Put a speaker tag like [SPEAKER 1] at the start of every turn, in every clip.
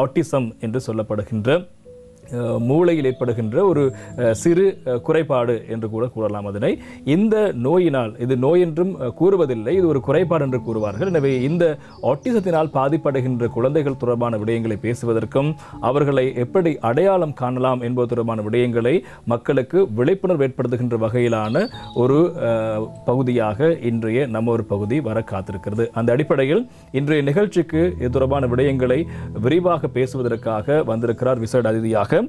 [SPEAKER 1] Autism என்று சொல்லப்படுகின்ற மூளையில் ஏற்படுகின்ற ஒரு சிறு குறைபாடு என்று கூட கூறலாம் அதனை. இந்த நோயினால், இது நோய் என்றும் கூறுவதில்லை, இது ஒரு குறைபாடு என்று கூறுவார்கள். எனவே இந்த ஆட்டிசத்தினால் பாதிப்படைகின்ற குழந்தைகள் தொடர்பான விடயங்களை பேசுவதற்கும் அவர்களை எப்படி அடையாளம் காணலாம் என்பது தொடர்பான விடயங்களை மக்களுக்கு விழிப்புணர்வு ஏற்படுத்துகின்ற வகையிலான ஒரு பகுதியாக இன்றைய நம்ம ஒரு பகுதி வர காத்திருக்கிறது. அந்த அடிப்படையில் இன்றைய நிகழ்ச்சிக்கு இது தொடர்பான விடயங்களை விரிவாக பேசுவதற்காக வந்திருக்கிறார் விசேட அதிதியாக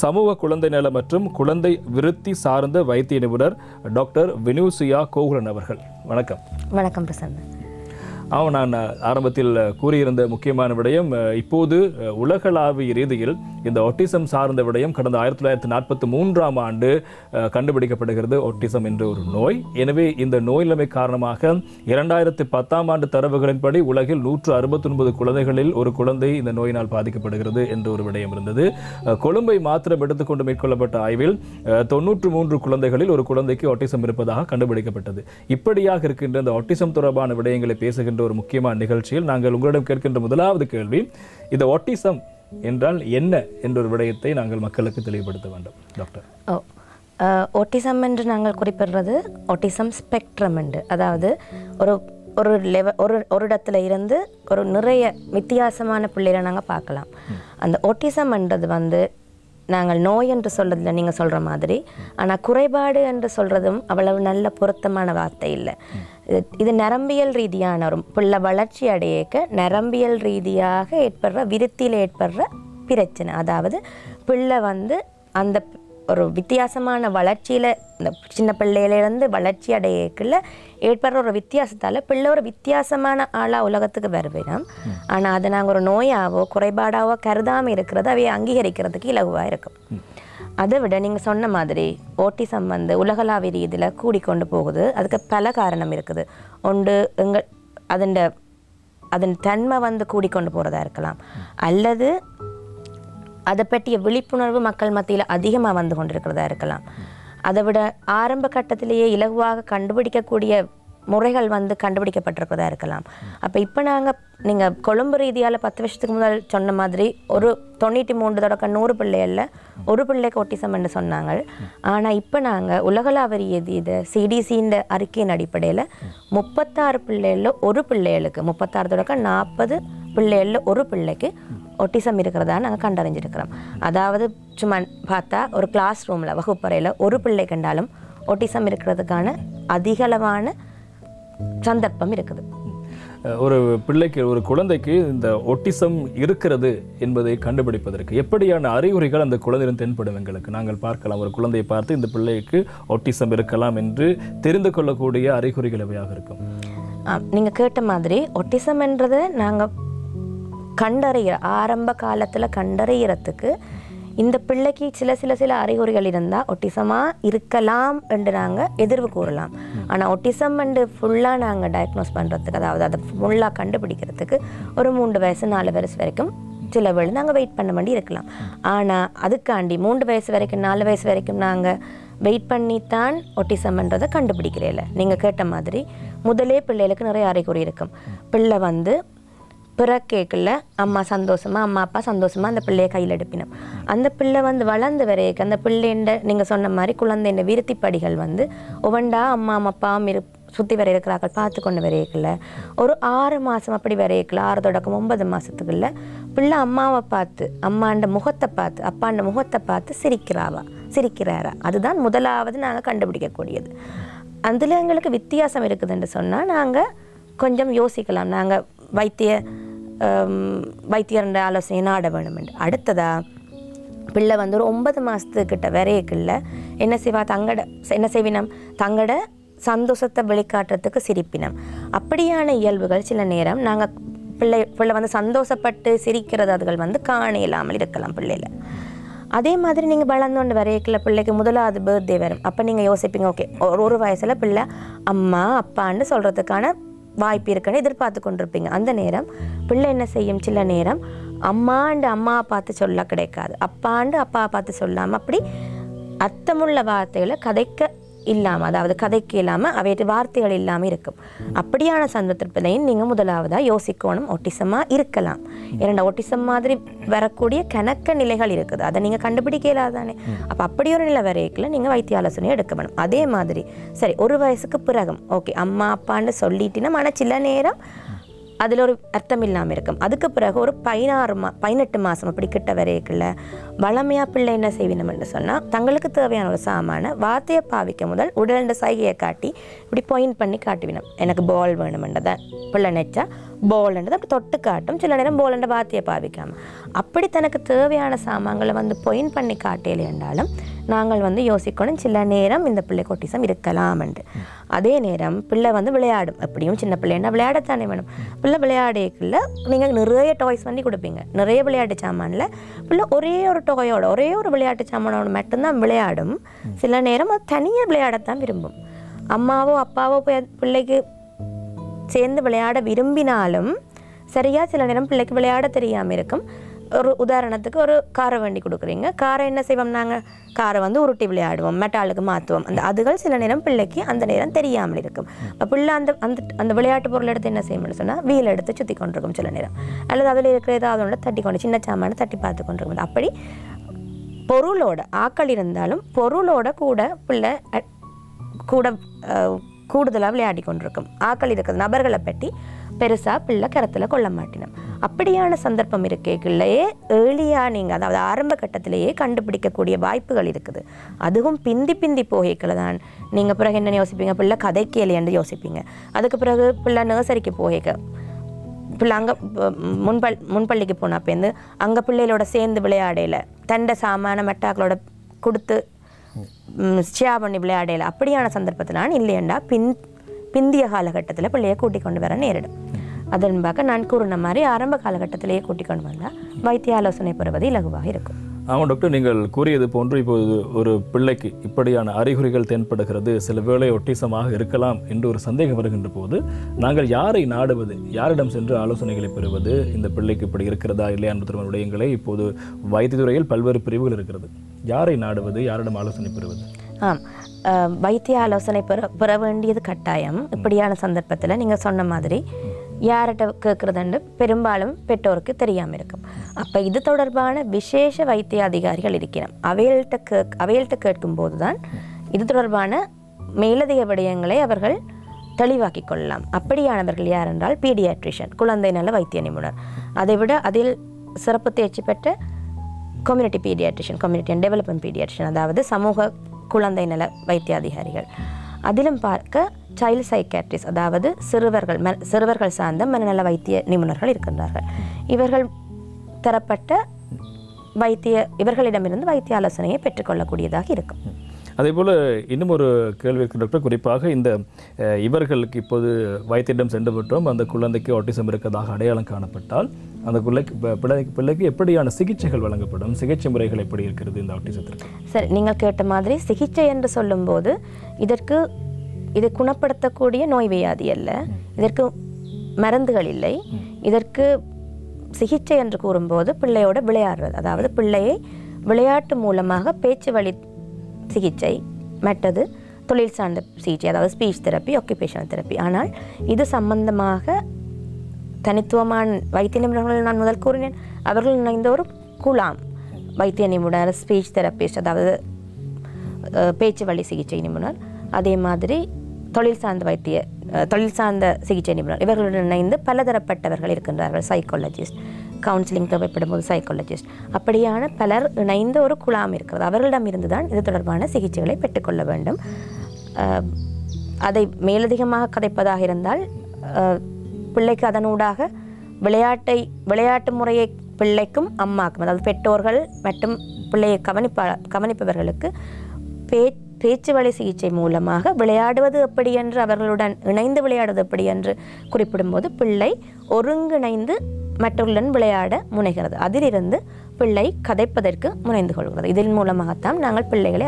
[SPEAKER 1] சமூக குழந்தை நல மற்றும் குழந்தை விருத்தி சார்ந்த வைத்திய நிபுணர் டாக்டர் வினுசியா கோகுலன் அவர்கள். வணக்கம்.
[SPEAKER 2] வணக்கம் பிரசன்னா.
[SPEAKER 1] நான் ஆரம்பத்தில் கூறியிருந்த முக்கியமான விடயம், இப்போது உலகளாவிய ரீதியில் இந்த ஆட்டிசம் சார்ந்த விடயம் கடந்த 1943ஆம் ஆண்டு கண்டுபிடிக்கப்படுகிறது, ஆட்டிசம் என்ற ஒரு நோய். எனவே இந்த நோய் நிலைமை காரணமாக 2010ஆம் ஆண்டு தரவுகளின்படி உலகில் 169 குழந்தைகளில் ஒரு குழந்தை இந்த நோயினால் பாதிக்கப்படுகிறது என்ற ஒரு விடயம் இருந்தது. கொழும்பை மாத்திரம் எடுத்துக்கொண்டு மேற்கொள்ளப்பட்ட ஆய்வில் 93 குழந்தைகளில் ஒரு குழந்தைக்கு ஆட்டிசம் இருப்பதாக கண்டுபிடிக்கப்பட்டது. இப்படியாக இருக்கின்ற இந்த ஆட்டிசம் தொடர்பான விடயங்களை பேசுகின்ற ஒரு முக்கியமான நிகழ்ச்சியில் நாங்கள் உங்களிடம் கேட்கின்ற முதலாவது கேள்வி, இந்த ஆட்டிசம் என்றால் என்ன என்ற ஒரு விடயத்தை நாங்கள் மக்களுக்கு தெளிவுபடுத்த வேண்டும் டாக்டர்.
[SPEAKER 2] ஆட்டிசம் என்று நாங்கள் குறிப்பிடுறது ஆட்டிசம் ஸ்பெக்ட்ரம் என்று, அதாவது ஒரு இடத்துல இருந்து ஒரு நிறைய வித்தியாசமான பிள்ளைகளை நாங்கள் பார்க்கலாம். அந்த ஆட்டிசம் என்றது நாங்கள் நோய் என்று சொல்றதில்லை நீங்கள் சொல்கிற மாதிரி, ஆனால் குறைபாடு என்று சொல்கிறதும் அவ்வளவு நல்ல பொருத்தமான வார்த்தை இல்லை. இது நரம்பியல் ரீதியான ஒரு பிள்ளை வளர்ச்சி அடையக்க நரம்பியல் ரீதியாக ஏற்படுற விருத்தியில் ஏற்படுற பிரச்சனை. அதாவது பிள்ளை அந்த ஒரு வித்தியாசமான வளர்ச்சியில், இந்த சின்ன பிள்ளையிலேருந்து வளர்ச்சி அடையக்குள்ள ஏற்படுற ஒரு வித்தியாசத்தால் பிள்ளை ஒரு வித்தியாசமான ஆளாக உலகத்துக்கு வருவேனாம். ஆனால் அதை நாங்கள் ஒரு நோயாவோ குறைபாடாவோ கருதாமல் இருக்கிறது அவையை அங்கீகரிக்கிறதுக்கு இலகுவாக இருக்கும். அதை விட நீங்கள் சொன்ன மாதிரி ஆட்டிசம் உலகளாவிய ரீதியில் கூடிக்கொண்டு போகுது. அதுக்கு பல காரணம் இருக்குது. ஒன்று அதன் தன்மை கூடிக்கொண்டு போகிறதா இருக்கலாம், அல்லது அதை பற்றிய விழிப்புணர்வு மக்கள் மத்தியில் அதிகமாக வந்து கொண்டிருக்கிறதா இருக்கலாம். அதை விட ஆரம்ப கட்டத்திலேயே இலகுவாக கண்டுபிடிக்கக்கூடிய முறைகள் கண்டுபிடிக்கப்பட்டிருக்கிறதா இருக்கலாம். அப்போ இப்போ நீங்கள் கொழும்பு ரீதியால் 10 வருஷத்துக்கு முதல் சொன்ன மாதிரி ஒரு 93 தொடக்கம் 100 பிள்ளைகளில் ஒரு பிள்ளைக்கு ஆட்டிசம் என்று சொன்னாங்க. ஆனால் இப்போ நாங்கள் உலகளாவிய இது CDC அறிக்கையின் அடிப்படையில் 36 பிள்ளைகளில் ஒரு பிள்ளைகளுக்கு 36 தொடக்கம் 40 பிள்ளைகளில் ஒரு பிள்ளைக்கு ஆட்டிசம் இருக்கிறதா நாங்கள் கண்டறிஞ்சிருக்கிறோம். அதாவது சும்மா பார்த்தா ஒரு கிளாஸ் ரூமில் வகுப்பறையில் ஒரு பிள்ளை கண்டாலும் ஆட்டிசம் இருக்கிறதுக்கான அதிகளவான சந்தர்ப்பம் இருக்குது.
[SPEAKER 1] ஒரு பிள்ளைக்கு, ஒரு குழந்தைக்கு இந்த ஆட்டிசம் இருக்கிறது என்பதை கண்டுபிடிப்பதற்கு எப்படியான அறிகுறிகள் அந்த குழந்தையின் தென்படும் எங்களுக்கு நாங்கள் பார்க்கலாம்? ஒரு குழந்தையை பார்த்து இந்த பிள்ளைக்கு ஆட்டிசம் இருக்கலாம் என்று தெரிந்து கொள்ளக்கூடிய அறிகுறிகள் எவையாக இருக்கும்?
[SPEAKER 2] நீங்கள் கேட்ட மாதிரி ஆட்டிசம் என்றதை நாங்கள் ஆரம்ப காலத்தில் கண்டறியறதுக்கு இந்த பிள்ளைக்கு சில அறிகுறிகள் இருந்தால் ஆட்டிசமாக இருக்கலாம் என்று நாங்கள் எதிர்வு கூறலாம். ஆனால் ஆட்டிசம் ஃபுல்லாக நாங்கள் டயக்னோஸ் பண்ணுறதுக்கு, அதாவது அதை ஃபுல்லாக கண்டுபிடிக்கிறதுக்கு ஒரு 3 வயசு 4 வயசு வரைக்கும் சில வேளை நாங்கள் வெயிட் பண்ண வேண்டி இருக்கலாம். ஆனால் அதுக்காண்டி 3 வயசு வரைக்கும் 4 வயசு வரைக்கும் நாங்கள் வெயிட் பண்ணித்தான் ஆட்டிசம்ன்றதை கண்டுபிடிக்கிறேன். நீங்கள் கேட்ட மாதிரி முதலே பிள்ளைகளுக்கு நிறைய அறிகுறி இருக்கும். பிள்ளை பிறக்கேக்குள்ள அம்மா அப்பா சந்தோஷமாக அந்த பிள்ளையை கையில் எடுப்பினோம். அந்த பிள்ளை வளர்ந்து வரையக்கு அந்த பிள்ளைண்ட நீங்கள் சொன்ன மாதிரி குழந்தைண்ட விருத்தி படிகள் ஒவ்வொன்றா அம்மா அப்பாவும் சுற்றி வர இருக்கிறார்கள் பார்த்து கொண்டு வரையக்குள்ள ஒரு 6 மாதம் அப்படி வரையக்குள்ள 6 தொடக்கம் 9 மாதத்துக்குள்ள பிள்ளை அம்மாவை பார்த்து அம்மாண்ட முகத்தை பார்த்து அப்பாண்ட முகத்தை பார்த்து சிரிக்கிறாரா. அதுதான் முதலாவது நாங்கள் கண்டுபிடிக்கக்கூடியது. அதில் எங்களுக்கு வித்தியாசம் இருக்குதுன்னு சொன்னால் நாங்கள் கொஞ்சம் யோசிக்கலாம். நாங்கள் வைத்தியர் ஆலோசனை நாட வேணும் என்று. அடுத்ததா பிள்ளை ஒரு 9 மாதத்துக்கிட்ட வரையக்குள்ள என்ன செய்வினம் தங்கட சந்தோஷத்தை வெளிக்காட்டுறதுக்கு சிரிப்பினம். அப்படியான இயல்புகள் சில நேரம் நாங்கள் பிள்ளை சந்தோஷப்பட்டு சிரிக்கிறது அதுகள் காண இல்லாமல் இருக்கலாம் பிள்ளையில. அதே மாதிரி நீங்கள் வளர்ந்தோண்டு வரையக்குள்ள பிள்ளைக்கு முதலாவது பர்த்டே வரும். அப்போ நீங்கள் யோசிப்பீங்க, ஓகே ஒரு வயசில் பிள்ளை அம்மா அப்பான்னு சொல்கிறதுக்கான வாய்ப்பு இருக்குன்னு எதிர்பார்த்து கொண்டிருப்பீங்க. அந்த நேரம் பிள்ளை என்ன செய்யும், சில நேரம் அம்மாவை பார்த்து சொல்ல கிடைக்காது, அப்பாவை பார்த்து சொல்லாமல் அப்படி அர்த்தமுள்ள வார்த்தைகளை கதைக்க இல்லாமல், அதாவது கதைக்கு இல்லாமல் அவைய வார்த்தைகள் இல்லாமல் இருக்கும். அப்படியான சந்தர்ப்பத்திலையும் நீங்கள் முதலாவதாக யோசிக்கணும், ஒட்டிசமாக இருக்கலாம். ஏன்னா ஒட்டிசம் மாதிரி வரக்கூடிய கணக்க நிலைகள் இருக்குது, அதை நீங்கள் கண்டுபிடிக்க இல்லாதானே. அப்போ அப்படி ஒரு நிலை வரைக்கும் நீங்கள் வைத்திய ஆலோசனையை எடுக்க வேணும். அதே மாதிரி சரி, ஒரு வயசுக்கு பிறகும் ஓகே அம்மா அப்பான்னு சொல்லிட்டினா, ஆனால் சில நேரம் அதில் ஒரு அர்த்தம் இல்லாமல் இருக்கும். அதுக்கு பிறகு ஒரு 18 மாதம் அப்படி கிட்ட வரைக்குள்ள வளமையாக பிள்ளை என்ன செய்வினோம்னு சொன்னால், தங்களுக்கு தேவையான ஒரு சாமான வார்த்தையை பாவிக்க முதல் உடல்ண்ட சைகையை காட்டி இப்படி பாயிண்ட் பண்ணி காட்டுவினோம். எனக்கு பால் வேணுமென்றதை பிள்ளை நெச்சா பால்ன்றதை அப்படி தொட்டு காட்டும். சில நேரம் பால்ன்ற வார்த்தையை பாவிக்காமல் அப்படி தனக்கு தேவையான சாமான்களை பாயிண்ட் பண்ணி காட்டலை என்றாலும் நாங்கள் யோசிக்கணும், சில நேரம் இந்த பிள்ளை ஒட்டிசம் இருக்கலாம் என்று. அதே நேரம் பிள்ளை விளையாடும், எப்படியும் சின்ன பிள்ளைன்னா விளையாடத்தானே வேணும். பிள்ளை விளையாடக்குள்ள நீங்கள் நிறைய டாய்ஸ் பண்ணி கொடுப்பீங்க, நிறைய விளையாட்டு சாமானில் பிள்ளை ஒரே ஒரு டாயோட ஒரே ஒரு விளையாட்டு சாமானோட மட்டும்தான் விளையாடும். சில நேரம் அது தனியாக விளையாடத்தான் விரும்பும். அம்மாவோ அப்பாவோ பிள்ளைக்கு சேர்ந்து விளையாட விரும்பினாலும் சரியாக சில நேரம் பிள்ளைக்கு விளையாட தெரியாமல் இருக்கும். ஒரு உதாரணத்துக்கு ஒரு காரை வேண்டி கொடுக்குறீங்க, காரை என்ன செய்வோம், நாங்கள் காரை உருட்டி விளையாடுவோம், மெட்டாலுக்கு மாற்றுவோம். அதுகள் சில நேரம் பிள்ளைக்கு அந்த நேரம் தெரியாமல் இருக்கும். பிள்ளை அந்த விளையாட்டு பொருள் எடுத்து என்ன செய்யணும்னு சொன்னால் வீல் எடுத்து சுற்றி கொண்டிருக்கும் சில நேரம், அல்லது அதில் இருக்கிற ஏதாவது ஒன்று தட்டி கொண்டு சின்ன சாமான தட்டி பார்த்து கொண்டிருக்கும். அப்படி பொருளோட ஆக்கள் இருந்தாலும் பொருளோட கூட பிள்ளை கூடுதலாக விளையாடி கொண்டிருக்கும். ஆக்கள் இருக்கிறது நபர்களை பற்றி பெருசாக பிள்ளை கருத்தில் கொள்ள மாட்டினோம். அப்படியான சந்தர்ப்பம் இருக்கேக்குள்ளேயே ஏர்லியாக நீங்கள், அதாவது ஆரம்ப கட்டத்திலேயே கண்டுபிடிக்கக்கூடிய வாய்ப்புகள் இருக்குது. அதுவும் பிந்தி போகைக்குள்ள தான் நீங்கள் பிறகு என்ன யோசிப்பீங்க, பிள்ளை கதைக்கு இல்லையென்று யோசிப்பீங்க. அதுக்கு பிறகு பிள்ளை நர்சரிக்கு போகைக்க பிள்ளை அங்கே முன்பள்ளிக்கு போனப்பேருந்து அங்கே பிள்ளைகளோட சேர்ந்து விளையாடையில் தண்டை சாமான மெட்டாக்களோட கொடுத்து ஷேர் பண்ணி விளையாடையில் அப்படியான சந்தர்ப்பத்திலான் இல்லையண்டா பிந்திய காலகட்டத்தில் பிள்ளையை கூட்டிக் கொண்டு வர நேரிடும். அதன் பார்க்க நான் கூறின மாதிரி ஆரம்ப காலகட்டத்திலேயே கூட்டிக் கொண்டு வந்தால் வைத்திய ஆலோசனை பெறுவது இலகுவாக இருக்கும்.
[SPEAKER 1] ஆமாம் டாக்டர், நீங்கள் கூறியது போன்று இப்போது ஒரு பிள்ளைக்கு இப்படியான அறிகுறிகள் தென்படுகிறது, சில வேளை ஒட்டிசமாக இருக்கலாம் என்று ஒரு சந்தேகம் வருகின்ற போது நாங்கள் யாரை நாடுவது, யாரிடம் சென்று ஆலோசனைகளை பெறுவது, இந்த பிள்ளைக்கு இப்படி இருக்கிறதா இல்லையா என்ற விடயங்களை இப்போது வைத்தியத்துறையில் பல்வேறு பிரிவுகள் இருக்கிறது, யாரை நாடுவது, யாரிடம் ஆலோசனை பெறுவது?
[SPEAKER 2] வைத்திய ஆலோசனை பெற வேண்டியது கட்டாயம். இப்படியான சந்தர்ப்பத்தில் நீங்கள் சொன்ன மாதிரி யார்கிட்ட கேட்குறதுன்னு பெரும்பாலும் பெற்றோருக்கு தெரியாமல் இருக்கும். அப்போ இது தொடர்பான விசேஷ வைத்திய அதிகாரிகள் இருக்கிறோம், அவைகள்கிட்ட கேட்கும்போது தான் இது தொடர்பான மேலதிக விடயங்களை அவர்கள் தெளிவாக்கி கொள்ளலாம். அப்படியானவர்கள் யார் என்றால் பீடியாட்ரிஷியன், குழந்தை நல வைத்திய நிபுணர். அதைவிட அதில் சிறப்பு தேர்ச்சி பெற்ற community paediatrician, community and development paediatrician, அதாவது சமூக குழந்தை நல வைத்திய அதிகாரிகள். அதிலும் பார்க்க சைல்டு சைக்காட்ரிஸ்ட், அதாவது சிறுவர்கள் சார்ந்த மனநல வைத்திய நிபுணர்கள் இருக்கின்றார்கள். இவர்கள் தரப்பட்ட இவர்களிடமிருந்து வைத்திய ஆலோசனையை பெற்றுக்கொள்ளக்கூடியதாக இருக்கும்.
[SPEAKER 1] அதே போல் இன்னும் ஒரு கேள்வி இருக்கின்ற, குறிப்பாக இந்த இவர்களுக்கு இப்போது வைத்தியிடம் சென்று விட்டோம், அந்த குழந்தைக்கு ஆட்டிசம் இருக்கிறதாக அடையாளம் காணப்பட்டால் அந்த பிள்ளைக்கு எப்படியான சிகிச்சைகள் வழங்கப்படும், சிகிச்சை முறைகள் எப்படி இருக்கிறது இந்த ஆட்டிசத்திற்கு?
[SPEAKER 2] சரி, நீங்கள் கேட்ட மாதிரி சிகிச்சை என்று சொல்லும்போது இது குணப்படுத்தக்கூடிய நோய் வியாதி அல்ல, இதற்கு மருந்துகள் இல்லை. இதற்கு சிகிச்சை என்று கூறும்போது பிள்ளையோட விளையாடுறது, அதாவது பிள்ளையை விளையாட்டு மூலமாக பேச்சு வழி சிகிச்சை, மற்றது தொழில் சார்ந்த சிகிச்சை, அதாவது ஸ்பீச் தெரப்பி, ஆக்குபேஷனல் தெரப்பி. ஆனால் இது சம்பந்தமாக தனித்துவமான வைத்திய நிபுணர்கள் நான் முதல் கூறினேன், அவர்கள் இணைந்த ஒரு குழாம் வைத்திய நிபுணர், ஸ்பீச் தெரப்பிஸ்ட், அதாவது பேச்சு வழி சிகிச்சை நிபுணர், அதே மாதிரி தொழில் சார்ந்த சிகிச்சை நிபுணர், இவர்களுடன் இணைந்து பலதரப்பட்டவர்கள் இருக்கின்றார்கள். சைக்காலஜிஸ்ட், கவுன்சிலிங் தேவைப்படும் போது சைக்காலஜிஸ்ட், அப்படியான பலர் இணைந்த ஒரு குழாம் இருக்கிறது. அவர்களிடம் இருந்துதான் இது தொடர்பான சிகிச்சைகளை பெற்றுக்கொள்ள வேண்டும். அதை கதைப்பதாக இருந்தால் பிள்ளைக்கு அதனூடாக விளையாட்டு முறையை பிள்ளைக்கும் அம்மாக்கும், அதாவது பெற்றோர்கள் மற்றும் பிள்ளையை கவனிப்பவர்களுக்கு பேச்சு வழி சிகிச்சை மூலமாக விளையாடுவது எப்படி என்று, அவர்களுடன் இணைந்து விளையாடுவது எப்படி என்று குறிப்பிடும்போது பிள்ளை ஒருங்கிணைந்து மற்றவர்களுடன் விளையாட முனைகிறது. அதிலிருந்து பிள்ளை கதைப்பதற்கு முனைந்து கொள்கிறது. இதன் மூலமாகத்தான் நாங்கள் பிள்ளைகளை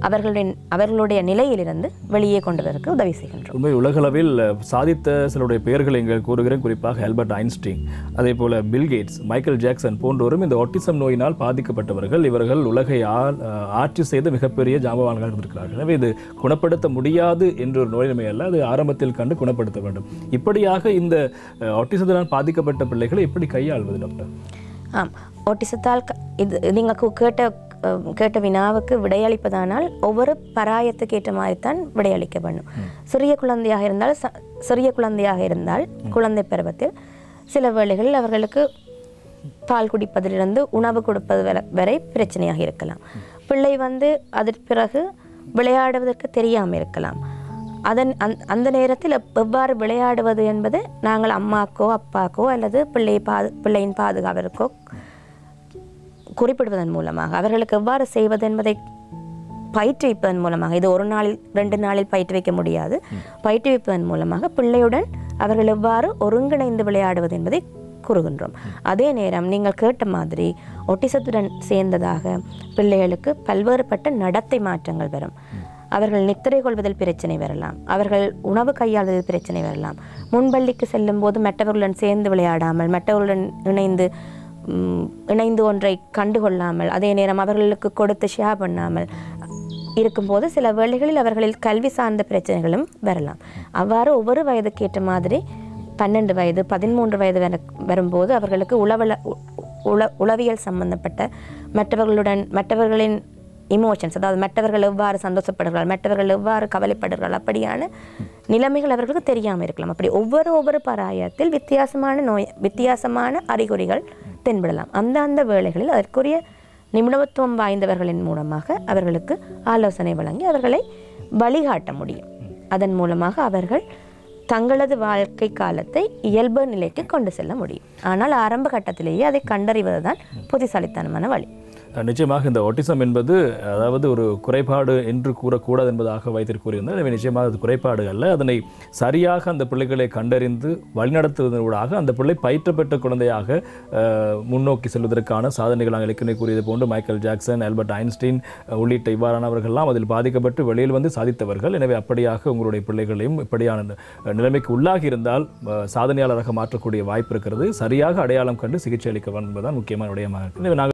[SPEAKER 2] அவர்களுடைய நிலையிலிருந்து வெளியே கொண்டு வரக்கு உதவி செய்கின்றோம்.
[SPEAKER 1] உண்மை உலகளவில் சாதித்த சிலருடைய பெயர்களை இங்கே கூறுகிறேன். குறிப்பாக ஆல்பர்ட் ஐன்ஸ்டீன், அதே போல பில் கேட்ஸ், மைக்கேல் ஜாக்சன் போன்றோரும் இந்த ஆட்டிசம் நோயினால் பாதிக்கப்பட்டவர்கள். இவர்கள் உலகை ஆட்சி செய்த மிகப்பெரிய ஜாம்பவான்கள் இருந்திருக்கிறார்கள். எனவே இது குணப்படுத்த முடியாது என்ற ஒரு நோயின்மை அல்ல, அது ஆரம்பத்தில் கண்டு குணப்படுத்த வேண்டும். இப்படியாக இந்த ஆட்டிசத்தினால் பாதிக்கப்பட்ட பிள்ளைகளை எப்படி கையாள்வது டாக்டர்?
[SPEAKER 2] ஆட்டிசத்தால் இது நீங்கள் கேட்ட வினாவுக்கு விடையளிப்பதானால் ஒவ்வொரு பராயத்துக்கு ஏற்ற மாதிரித்தான் விடையளிக்க வேண்டும். சிறிய குழந்தையாக இருந்தால் குழந்தை பருவத்தில் சில வேளைகளில் அவர்களுக்கு பால் குடிப்பதிலிருந்து உணவு கொடுப்பது வரை பிரச்சனையாக இருக்கலாம். பிள்ளை அதற்கு பிறகு விளையாடுவதற்கு தெரியாமல் இருக்கலாம். அந்த நேரத்தில் எவ்வாறு விளையாடுவது என்பது நாங்கள் அம்மாக்கோ அப்பாக்கோ அல்லது பிள்ளையின் பாதுகாவலுக்கோ குறிப்பிடுவதன் மூலமாக, அவர்களுக்கு எவ்வாறு செய்வது என்பதை பயிற்றுவிப்பதன் மூலமாக, இது 1 நாளில் 2 நாளில் பயிற்றுவிக்க முடியாது, பயிற்றுவிப்பதன் மூலமாக பிள்ளையுடன் அவர்கள் எவ்வாறு ஒருங்கிணைந்து விளையாடுவது என்பதை கூறுகின்றோம். அதே நேரம் நீங்கள் கேட்ட மாதிரி ஒட்டிசத்துடன் சேர்ந்ததாக பிள்ளைகளுக்கு பல்வேறுபட்ட நடத்தை மாற்றங்கள் வரும். அவர்கள் நித்திரை கொள்வதில் பிரச்சனை வரலாம், அவர்கள் உணவு கையாளுவதில் பிரச்சனை வரலாம், முன்பள்ளிக்கு செல்லும் போது மற்றவர்களுடன் சேர்ந்து விளையாடாமல், மற்றவர்களுடன் இணைந்து ஒன்றை கண்டுகொள்ளாமல், அதே நேரம் அவர்களுக்கு கொடுத்து ஷேர் பண்ணாமல் இருக்கும்போது சில வேளைகளில் அவர்களில் கல்வி சார்ந்த பிரச்சனைகளும் வரலாம். அவ்வாறு ஒவ்வொரு வயதுக்கு ஏற்ற மாதிரி 12 வயது 13 வயது வரும்போது அவர்களுக்கு உளவியல் சம்பந்தப்பட்ட மற்றவர்களின் இமோஷன்ஸ், அதாவது மற்றவர்கள் எவ்வாறு சந்தோஷப்படுகிறார்கள், மற்றவர்கள் எவ்வாறு கவலைப்படுகிறார்கள், அப்படியான நிலைமைகள் அவர்களுக்கு தெரியாமல் இருக்கலாம். அப்படி ஒவ்வொரு பராயத்தில் வித்தியாசமான அறிகுறிகள் தென்படலாம். அந்த வேளைகளில் அதற்குரிய நிபுணத்துவம் வாய்ந்தவர்களின் மூலமாக அவர்களுக்கு ஆலோசனை வழங்கி அவர்களை வழிகாட்ட முடியும். அதன் மூலமாக அவர்கள் தங்களது வாழ்க்கை காலத்தை இயல்பு நிலைக்கு கொண்டு செல்ல முடியும். ஆனால் ஆரம்ப கட்டத்திலேயே அதை கண்டறிவதுதான் புத்திசாலித்தனமான வழி.
[SPEAKER 1] நிச்சயமாக இந்த ஆட்டிசம் என்பது அதாவது ஒரு குறைபாடு என்று கூறக்கூடாது என்பதாக வைத்திருக்கூறியிருந்தால், எனவே நிச்சயமாக அது குறைபாடு அல்ல. அதனை சரியாக அந்த பிள்ளைகளை கண்டறிந்து வழிநடத்துவதனூடாக அந்த பிள்ளை பயிற்றப்பட்ட குழந்தையாக முன்னோக்கி செல்வதற்கான சாதனைகள் நாங்கள் ஏற்கனவே கூறியது போன்று மைக்கேல் ஜாக்சன், ஆல்பர்ட் ஐன்ஸ்டீன் உள்ளிட்ட இவ்வாறானவர்கள்லாம் அதில் பாதிக்கப்பட்டு வெளியில் சாதித்தவர்கள். எனவே அப்படியாக உங்களுடைய பிள்ளைகளையும் இப்படியான நிலைமைக்கு உள்ளாகி இருந்தால் சாதனையாளராக மாற்றக்கூடிய வாய்ப்பு இருக்கிறது. சரியாக அடையாளம் கண்டு சிகிச்சை அளிக்க என்பதுதான் முக்கியமான விடயமாக இருக்குது.